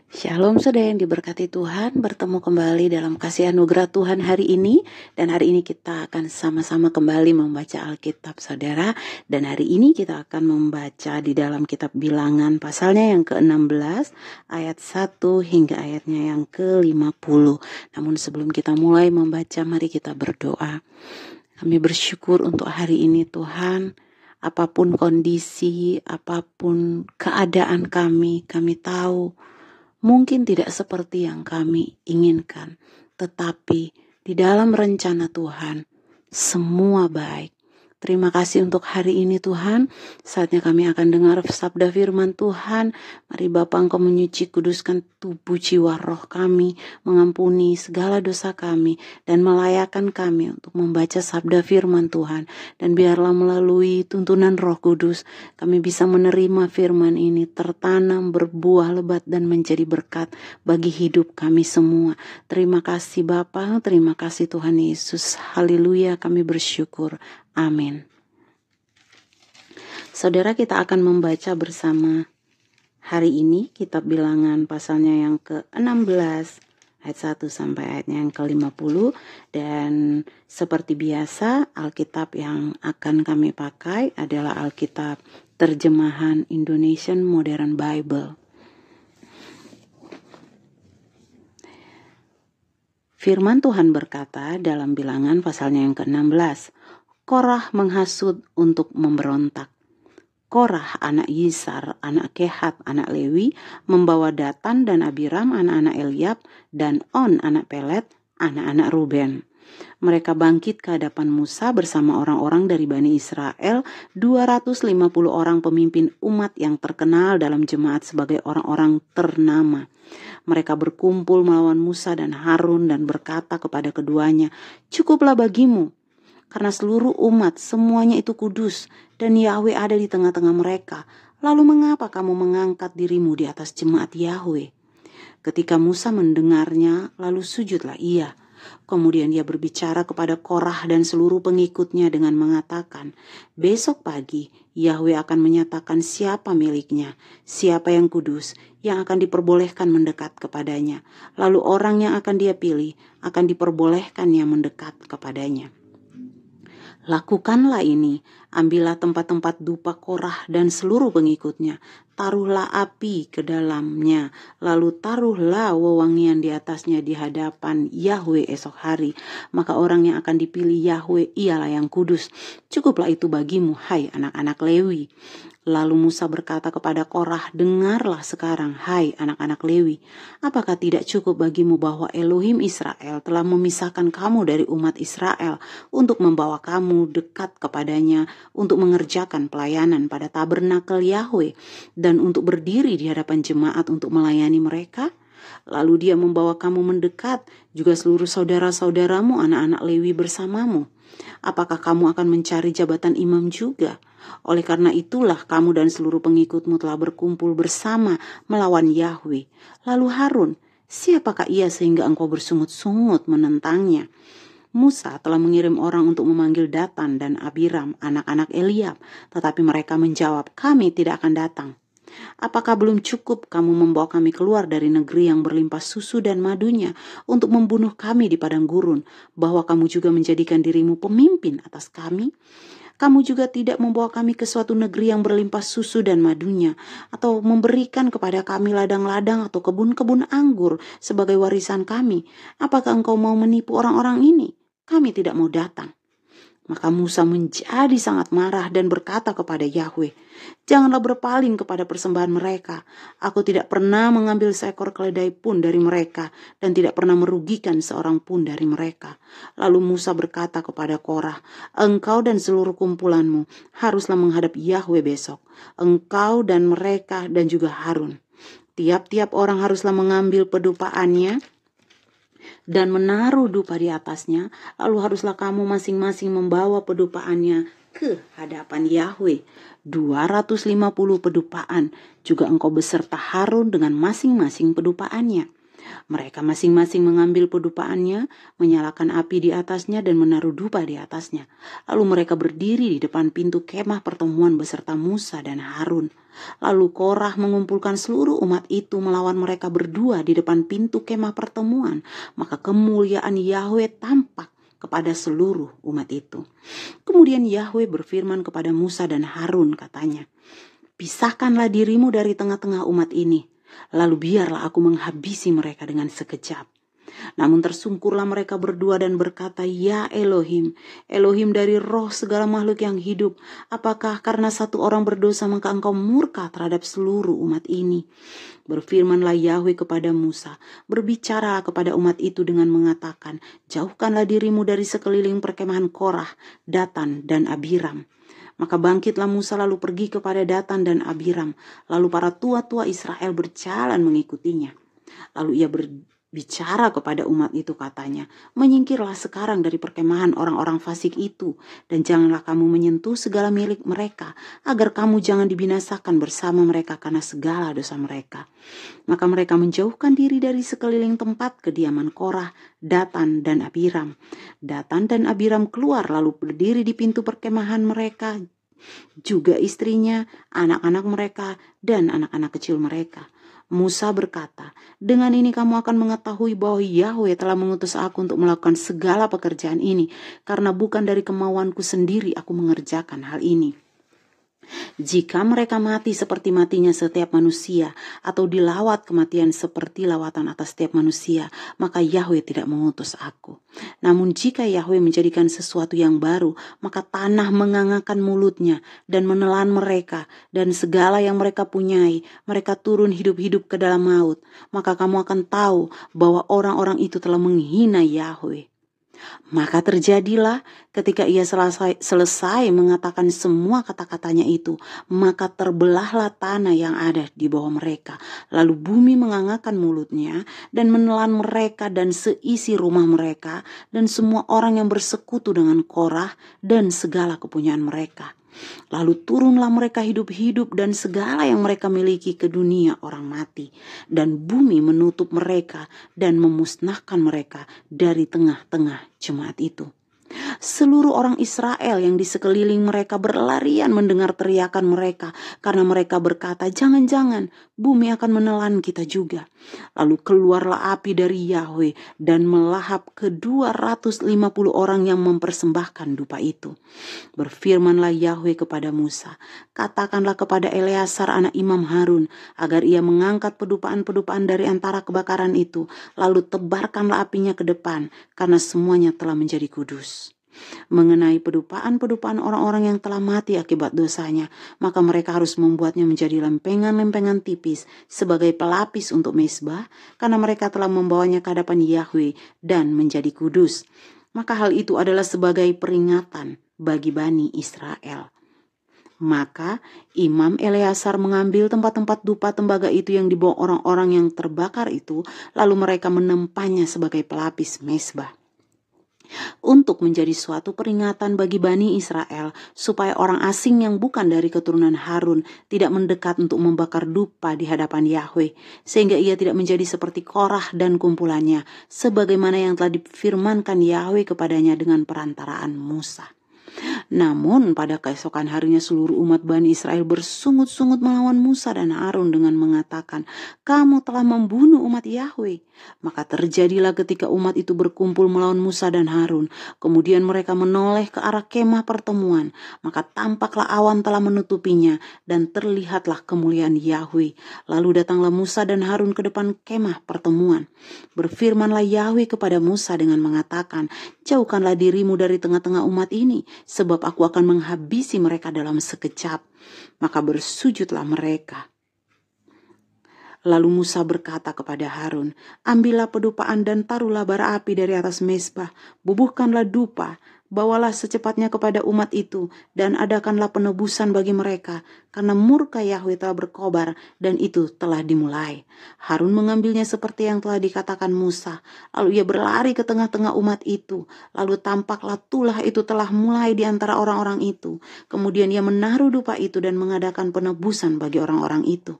Shalom saudara yang diberkati Tuhan, bertemu kembali dalam kasih anugerah Tuhan hari ini. Dan hari ini kita akan sama-sama kembali membaca Alkitab saudara. Dan hari ini kita akan membaca di dalam kitab Bilangan pasalnya yang ke-16 ayat 1 hingga ayatnya yang ke-50. Namun sebelum kita mulai membaca, mari kita berdoa. Kami bersyukur untuk hari ini Tuhan. Apapun kondisi, apapun keadaan kami tahu mungkin tidak seperti yang kami inginkan, tetapi di dalam rencana Tuhan, semua baik. Terima kasih untuk hari ini Tuhan. Saatnya kami akan dengar sabda firman Tuhan. Mari Bapa Engkau menyuci kuduskan tubuh jiwa roh kami, mengampuni segala dosa kami, dan melayakkan kami untuk membaca sabda firman Tuhan. Dan biarlah melalui tuntunan Roh Kudus, kami bisa menerima firman ini tertanam, berbuah lebat, dan menjadi berkat bagi hidup kami semua. Terima kasih Bapa, terima kasih Tuhan Yesus. Haleluya, kami bersyukur. Amin. Saudara, kita akan membaca bersama hari ini kitab Bilangan pasalnya yang ke-16 ayat 1 sampai ayatnya yang ke-50. Dan seperti biasa, Alkitab yang akan kami pakai adalah Alkitab terjemahan Indonesian Modern Bible. Firman Tuhan berkata dalam Bilangan pasalnya yang ke-16, Korah menghasut untuk memberontak. Korah anak Yisar, anak Kehat, anak Lewi, membawa Datan dan Abiram, anak-anak Eliab, dan On, anak Pelet, anak-anak Ruben. Mereka bangkit ke hadapan Musa bersama orang-orang dari Bani Israel, 250 orang pemimpin umat yang terkenal dalam jemaat sebagai orang-orang ternama. Mereka berkumpul melawan Musa dan Harun dan berkata kepada keduanya, "Cukuplah bagimu, karena seluruh umat semuanya itu kudus dan Yahweh ada di tengah-tengah mereka. Lalu mengapa kamu mengangkat dirimu di atas jemaat Yahweh?" Ketika Musa mendengarnya, lalu sujudlah ia. Kemudian ia berbicara kepada Korah dan seluruh pengikutnya dengan mengatakan, "Besok pagi Yahweh akan menyatakan siapa miliknya, siapa yang kudus, yang akan diperbolehkan mendekat kepadanya. Lalu orang yang akan dia pilih akan diperbolehkannya mendekat kepadanya. Lakukanlah ini, ambillah tempat-tempat dupa Korah dan seluruh pengikutnya, taruhlah api ke dalamnya, lalu taruhlah wewangian di atasnya di hadapan Yahweh esok hari. Maka orang yang akan dipilih Yahweh ialah yang kudus. Cukuplah itu bagimu, hai anak-anak Lewi." Lalu Musa berkata kepada Korah, "Dengarlah sekarang, hai anak-anak Lewi. Apakah tidak cukup bagimu bahwa Elohim Israel telah memisahkan kamu dari umat Israel untuk membawa kamu dekat kepadanya, untuk mengerjakan pelayanan pada tabernakel Yahweh, dan untuk berdiri di hadapan jemaat untuk melayani mereka? Lalu dia membawa kamu mendekat, juga seluruh saudara-saudaramu anak-anak Lewi bersamamu. Apakah kamu akan mencari jabatan imam juga? Oleh karena itulah kamu dan seluruh pengikutmu telah berkumpul bersama melawan Yahweh. Lalu Harun, siapakah ia sehingga engkau bersungut-sungut menentangnya?" Musa telah mengirim orang untuk memanggil Datan dan Abiram, anak-anak Eliab, tetapi mereka menjawab, "Kami tidak akan datang. Apakah belum cukup kamu membawa kami keluar dari negeri yang berlimpah susu dan madunya untuk membunuh kami di padang gurun, bahwa kamu juga menjadikan dirimu pemimpin atas kami? Kamu juga tidak membawa kami ke suatu negeri yang berlimpah susu dan madunya, atau memberikan kepada kami ladang-ladang atau kebun-kebun anggur sebagai warisan kami. Apakah engkau mau menipu orang-orang ini? Kami tidak mau datang." Maka Musa menjadi sangat marah dan berkata kepada Yahweh, "Janganlah berpaling kepada persembahan mereka. Aku tidak pernah mengambil seekor keledai pun dari mereka dan tidak pernah merugikan seorang pun dari mereka." Lalu Musa berkata kepada Korah, "Engkau dan seluruh kumpulanmu haruslah menghadap Yahweh besok. Engkau dan mereka dan juga Harun. Tiap-tiap orang haruslah mengambil pedupaannya dan menaruh dupa di atasnya, lalu haruslah kamu masing-masing membawa pedupaannya ke hadapan Yahweh. 250 pedupaan, juga engkau beserta Harun dengan masing-masing pedupaannya. Mereka masing-masing mengambil pedupaannya, menyalakan api di atasnya dan menaruh dupa di atasnya. Lalu mereka berdiri di depan pintu kemah pertemuan beserta Musa dan Harun. Lalu Korah mengumpulkan seluruh umat itu melawan mereka berdua di depan pintu kemah pertemuan. Maka kemuliaan Yahweh tampak kepada seluruh umat itu. Kemudian Yahweh berfirman kepada Musa dan Harun, katanya, "Pisahkanlah dirimu dari tengah-tengah umat ini, lalu biarlah aku menghabisi mereka dengan sekejap." Namun tersungkurlah mereka berdua dan berkata, "Ya Elohim, Elohim dari roh segala makhluk yang hidup, apakah karena satu orang berdosa maka engkau murka terhadap seluruh umat ini?" Berfirmanlah Yahweh kepada Musa, "Berbicara kepada umat itu dengan mengatakan, jauhkanlah dirimu dari sekeliling perkemahan Korah, Datan, dan Abiram." Maka bangkitlah Musa lalu pergi kepada Datan dan Abiram. Lalu para tua-tua Israel berjalan mengikutinya. Lalu ia berbicara kepada umat itu, katanya, "Menyingkirlah sekarang dari perkemahan orang-orang fasik itu, dan janganlah kamu menyentuh segala milik mereka, agar kamu jangan dibinasakan bersama mereka karena segala dosa mereka." Maka mereka menjauhkan diri dari sekeliling tempat kediaman Korah, Datan, dan Abiram. Datan dan Abiram keluar lalu berdiri di pintu perkemahan mereka, juga istrinya, anak-anak mereka, dan anak-anak kecil mereka. Musa berkata, "Dengan ini kamu akan mengetahui bahwa Yahweh telah mengutus aku untuk melakukan segala pekerjaan ini, karena bukan dari kemauanku sendiri aku mengerjakan hal ini. Jika mereka mati seperti matinya setiap manusia, atau dilawat kematian seperti lawatan atas setiap manusia, maka Yahweh tidak mengutus aku. Namun jika Yahweh menjadikan sesuatu yang baru, maka tanah mengangakan mulutnya dan menelan mereka, dan segala yang mereka punyai, mereka turun hidup-hidup ke dalam maut. Maka kamu akan tahu bahwa orang-orang itu telah menghina Yahweh." Maka terjadilah ketika ia selesai mengatakan semua kata-katanya itu, maka terbelahlah tanah yang ada di bawah mereka. Lalu bumi mengangakkan mulutnya dan menelan mereka dan seisi rumah mereka dan semua orang yang bersekutu dengan Korah dan segala kepunyaan mereka. Lalu turunlah mereka hidup-hidup dan segala yang mereka miliki ke dunia orang mati. Dan bumi menutup mereka dan memusnahkan mereka dari tengah-tengah jemaat itu. Seluruh orang Israel yang di sekeliling mereka berlarian mendengar teriakan mereka, karena mereka berkata, "Jangan-jangan bumi akan menelan kita juga." Lalu keluarlah api dari Yahweh dan melahap ke 250 orang yang mempersembahkan dupa itu. Berfirmanlah Yahweh kepada Musa, "Katakanlah kepada Eleazar anak Imam Harun, agar ia mengangkat pedupaan-pedupaan dari antara kebakaran itu, lalu tebarkanlah apinya ke depan, karena semuanya telah menjadi kudus." Mengenai pedupaan-pedupaan orang-orang yang telah mati akibat dosanya, maka mereka harus membuatnya menjadi lempengan-lempengan tipis sebagai pelapis untuk mezbah, karena mereka telah membawanya ke hadapan Yahweh dan menjadi kudus. Maka hal itu adalah sebagai peringatan bagi Bani Israel. Maka Imam Eleazar mengambil tempat-tempat dupa tembaga itu yang dibawa orang-orang yang terbakar itu, lalu mereka menempanya sebagai pelapis mezbah, untuk menjadi suatu peringatan bagi Bani Israel, supaya orang asing yang bukan dari keturunan Harun tidak mendekat untuk membakar dupa di hadapan Yahweh, sehingga ia tidak menjadi seperti Korah dan kumpulannya, sebagaimana yang telah difirmankan Yahweh kepadanya dengan perantaraan Musa. Namun pada keesokan harinya seluruh umat Bani Israel bersungut-sungut melawan Musa dan Harun dengan mengatakan, "Kamu telah membunuh umat Yahweh." Maka terjadilah ketika umat itu berkumpul melawan Musa dan Harun, kemudian mereka menoleh ke arah kemah pertemuan, maka tampaklah awan telah menutupinya dan terlihatlah kemuliaan Yahweh. Lalu datanglah Musa dan Harun ke depan kemah pertemuan. Berfirmanlah Yahweh kepada Musa dengan mengatakan, "Jauhkanlah dirimu dari tengah-tengah umat ini, sebab aku akan menghabisi mereka dalam sekejap." Maka bersujudlah mereka. Lalu Musa berkata kepada Harun, "Ambillah pedupaan dan taruhlah bara api dari atas mezbah, bubuhkanlah dupa, bawalah secepatnya kepada umat itu, dan adakanlah penebusan bagi mereka, karena murka Yahweh telah berkobar, dan itu telah dimulai." Harun mengambilnya seperti yang telah dikatakan Musa, lalu ia berlari ke tengah-tengah umat itu, lalu tampaklah tulah itu telah mulai di antara orang-orang itu. Kemudian ia menaruh dupa itu dan mengadakan penebusan bagi orang-orang itu.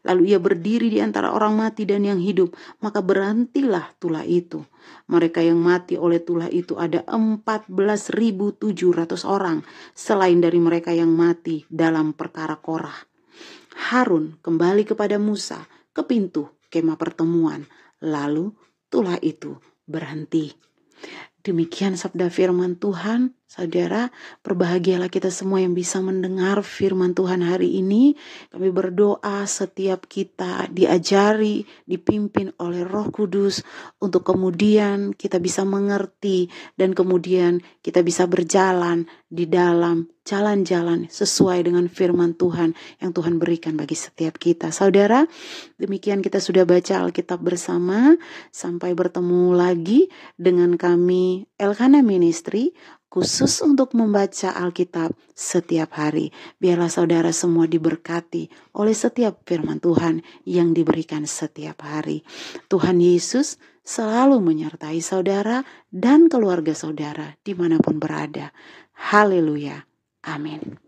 Lalu ia berdiri di antara orang mati dan yang hidup, maka berhentilah tulah itu. Mereka yang mati oleh tulah itu ada 14.700 orang, selain dari mereka yang mati dalam perkara Korah. Harun kembali kepada Musa ke pintu kemah pertemuan. Lalu tulah itu berhenti. Demikian sabda firman Tuhan, saudara. Berbahagialah kita semua yang bisa mendengar firman Tuhan hari ini. Kami berdoa setiap kita diajari, dipimpin oleh Roh Kudus untuk kemudian kita bisa mengerti dan kemudian kita bisa berjalan di dalam jalan-jalan sesuai dengan firman Tuhan yang Tuhan berikan bagi setiap kita. Saudara, demikian kita sudah baca Alkitab bersama. Sampai bertemu lagi dengan kami Elkana Ministry, khusus untuk membaca Alkitab setiap hari. Biarlah saudara semua diberkati oleh setiap firman Tuhan yang diberikan setiap hari. Tuhan Yesus selalu menyertai saudara dan keluarga saudara dimanapun berada. Haleluya. Amin.